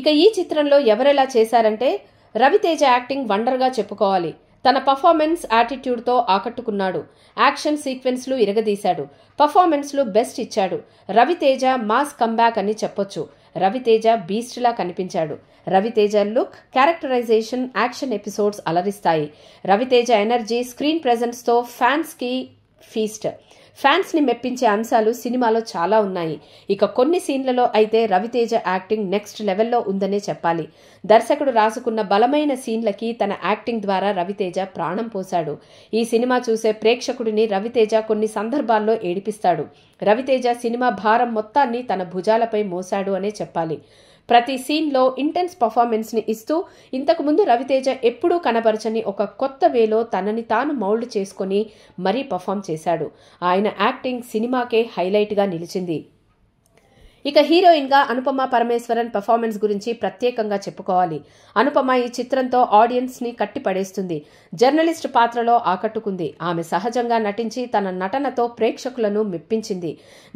ఇక ఈ చిత్రంలో ఎవరెలా చేశారంటే రవితేజ యాక్టింగ్ వండర్గా చెప్పుకోవాలి. తన పర్ఫార్మెన్స్ యాటిట్యూడ్తో ఆకట్టుకున్నాడు. యాక్షన్ సీక్వెన్స్లు ఇరగదీశాడు. పర్ఫార్మెన్స్లు బెస్ట్ ఇచ్చాడు. రవితేజ మాస్ కంబ్యాక్ అని చెప్పొచ్చు. రవితేజ బీస్ట్లా కనిపించాడు. Ravi Teja look, characterization, action episodes అలరిస్తాయి. రవితేజ ఎనర్జీ, స్క్రీన్ ప్రెజెన్స్తో ఫ్యాన్స్కి ఫీస్ట్. ఫ్యాన్స్ని మెప్పించే అంశాలు సినిమాలో చాలా ఉన్నాయి. ఇక కొన్ని సీన్లలో అయితే రవితేజ యాక్టింగ్ నెక్స్ట్ లెవెల్లో ఉందనే చెప్పాలి. దర్శకుడు రాసుకున్న బలమైన సీన్లకి తన యాక్టింగ్ ద్వారా రవితేజ ప్రాణం పోశాడు. ఈ సినిమా చూసే ప్రేక్షకుడిని రవితేజ కొన్ని సందర్భాల్లో ఏడిపిస్తాడు. రవితేజ సినిమా భారం మొత్తాన్ని తన భుజాలపై మోశాడు అనే చెప్పాలి. ప్రతి సీన్లో ఇంటెన్స్ పర్ఫార్మెన్స్ని ఇస్తూ ఇంతకుముందు రవితేజ ఎప్పుడూ కనబరచని ఒక కొత్త వేలో తనని తాను మౌల్డ్ చేసుకుని మరీ పర్ఫామ్ చేశాడు. ఆయన యాక్టింగ్ సినిమాకే హైలైట్గా నిలిచింది. ఇక హీరోయిన్గా అనుపమ పరమేశ్వరన్ పర్ఫార్మెన్స్ గురించి ప్రత్యేకంగా చెప్పుకోవాలి. అనుపమ ఈ చిత్రంతో ఆడియన్స్ని కట్టిపడేస్తుంది. జర్నలిస్ట్ పాత్రలో ఆకట్టుకుంది. ఆమె సహజంగా నటించి తన నటనతో ప్రేక్షకులను మెప్పించింది.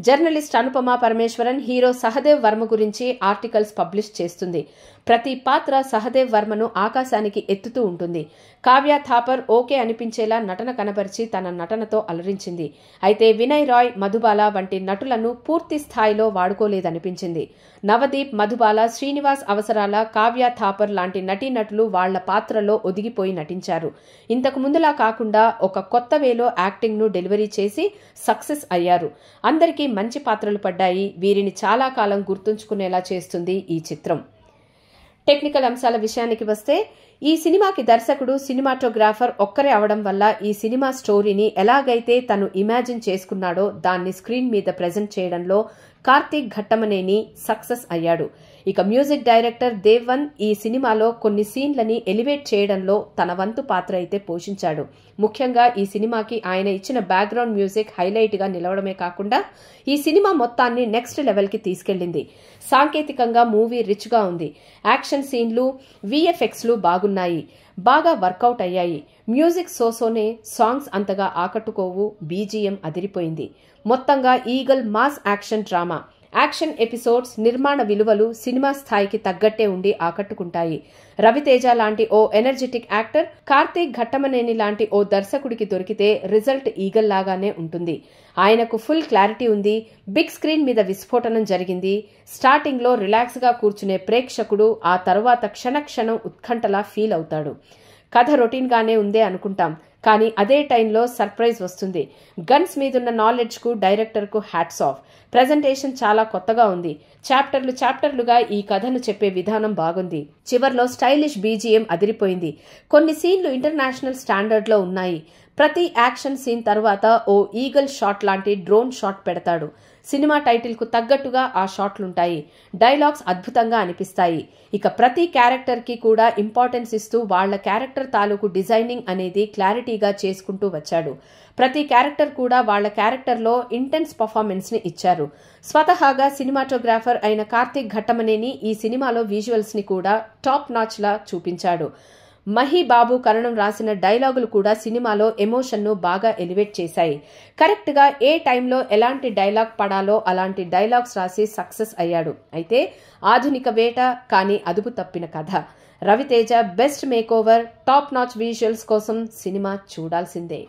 జర్నలిస్ట్ అనుపమ పరమేశ్వరన్ హీరో సహదేవ్ వర్మ గురించి ఆర్టికల్స్ పబ్లిష్ చేస్తుంది. ప్రతి పాత్ర సహదేవ్ వర్మను ఆకాశానికి ఎత్తుతూ ఉంటుంది. కావ్య థాపర్ ఓకే అనిపించేలా నటన కనబరిచి తన నటనతో అలరించింది. అయితే వినయ్ రాయ్, మధుబాల వంటి నటులను పూర్తి స్థాయిలో వాడుకోలేదనిపించింది. నవదీప్, మధుబాల, శ్రీనివాస్ అవసరాల, కావ్య థాపర్ లాంటి నటీనటులు వాళ్ల పాత్రలో ఒదిగిపోయి నటించారు. ఇంతకు ముందులా కాకుండా ఒక కొత్త వేలో యాక్టింగ్ను డెలివరీ చేసి సక్సెస్ అయ్యారు. అందరికీ మంచి పాత్రలు పడ్డాయి. వీరిని చాలా కాలం గుర్తుంచుకునేలా చేస్తుంది ఈ చిత్రం. టెక్నికల్ అంశాల విషయానికి వస్తే ఈ సినిమాకి దర్శకుడు, సినిమాటోగ్రాఫర్ ఒక్కరే అవడం వల్ల ఈ సినిమా స్టోరీని ఎలాగైతే తను ఇమాజిన్ చేసుకున్నాడో దాన్ని స్క్రీన్ మీద ప్రెజెంట్ చేయడంలో కార్తీక్ ఘట్టమనేని సక్సెస్ అయ్యాడు. ఇక మ్యూజిక్ డైరెక్టర్ దేవన్ ఈ సినిమాలో కొన్ని సీన్లని ఎలివేట్ చేయడంలో తన వంతు పాత్ర అయితే పోషించాడు. ముఖ్యంగా ఈ సినిమాకి ఆయన ఇచ్చిన బ్యాక్గ్రౌండ్ మ్యూజిక్ హైలైట్గా నిలవడమే కాకుండా ఈ సినిమా మొత్తాన్ని నెక్స్ట్ లెవెల్కి తీసుకెళ్లింది. సాంకేతికంగా మూవీ రిచ్గా ఉంది. యాక్షన్ సీన్లు, విఎఫ్ఎక్స్లు బాగున్నాయి, బాగా వర్కౌట్ అయ్యాయి. మ్యూజిక్ సోసోనే, సాంగ్స్ అంతగా ఆకట్టుకోవు, బీజిఎం అదిరిపోయింది. మొత్తంగా eagle mass action drama. Action episodes, నిర్మాణ విలువలు సినిమా స్థాయికి తగ్గట్టే ఉండి ఆకట్టుకుంటాయి. రవితేజ లాంటి ఓ ఎనర్జెటిక్ యాక్టర్, కార్తీక్ ఘట్టమనేని లాంటి ఓ దర్శకుడికి దొరికితే రిజల్ట్ ఈగల్ లాగానే ఉంటుంది. ఆయనకు ఫుల్ క్లారిటీ ఉంది. బిగ్ స్క్రీన్ మీద విస్ఫోటనం జరిగింది. స్టార్టింగ్లో రిలాక్స్గా కూర్చునే ప్రేక్షకుడు ఆ తరువాత క్షణక్షణం ఉత్కంఠలా ఫీల్ అవుతాడు. కథ రొటీన్గానే ఉందే అనుకుంటాం, కానీ అదే టైంలో సర్ప్రైజ్ వస్తుంది. గన్స్ మీదున్న నాలెడ్జ్కు డైరెక్టర్కు హ్యాట్స్ ఆఫ్. ప్రెజెంటేషన్ చాలా కొత్తగా ఉంది. చాప్టర్లుగా ఈ కథను చెప్పే విధానం బాగుంది. చివర్లో స్టైలిష్ బీజిఎం అదిరిపోయింది. కొన్ని సీన్లు ఇంటర్నేషనల్ స్టాండర్డ్లో ఉన్నాయి. ప్రతి యాక్షన్ సీన్ తర్వాత ఓ ఈగల్ షాట్ లాంటి డ్రోన్ షాట్ పెడతాడు. సినిమా టైటిల్కు తగ్గట్టుగా ఆ షాట్లుంటాయి. డైలాగ్స్ అద్భుతంగా అనిపిస్తాయి. ఇక ప్రతి క్యారెక్టర్కి కూడా ఇంపార్టెన్స్ ఇస్తూ వాళ్ల క్యారెక్టర్ తాలూకు డిజైనింగ్ అనేది క్లారిటీగా చేసుకుంటూ వచ్చాడు. ప్రతి క్యారెక్టర్ కూడా వాళ్ల క్యారెక్టర్లో ఇంటెన్స్ పర్ఫార్మెన్స్ని ఇచ్చారు. స్వతహాగా సినిమాటోగ్రాఫర్ అయిన కార్తీక్ ఘట్టమనేని ఈ సినిమాలో విజువల్స్ని కూడా టాప్ నాచ్లా చూపించాడు. మహి బాబు కరణం రాసిన డైలాగులు కూడా సినిమాలో ఎమోషన్ను బాగా ఎలివేట్ చేశాయి. కరెక్ట్గా ఏ టైంలో ఎలాంటి డైలాగ్ పడాలో అలాంటి డైలాగ్స్ రాసి సక్సెస్ అయ్యాడు. అయితే ఆధునిక వేట, కానీ అదుపు తప్పిన కథ. Raviteja best makeover, top notch visuals కోసం సినిమా చూడాల్సిందే.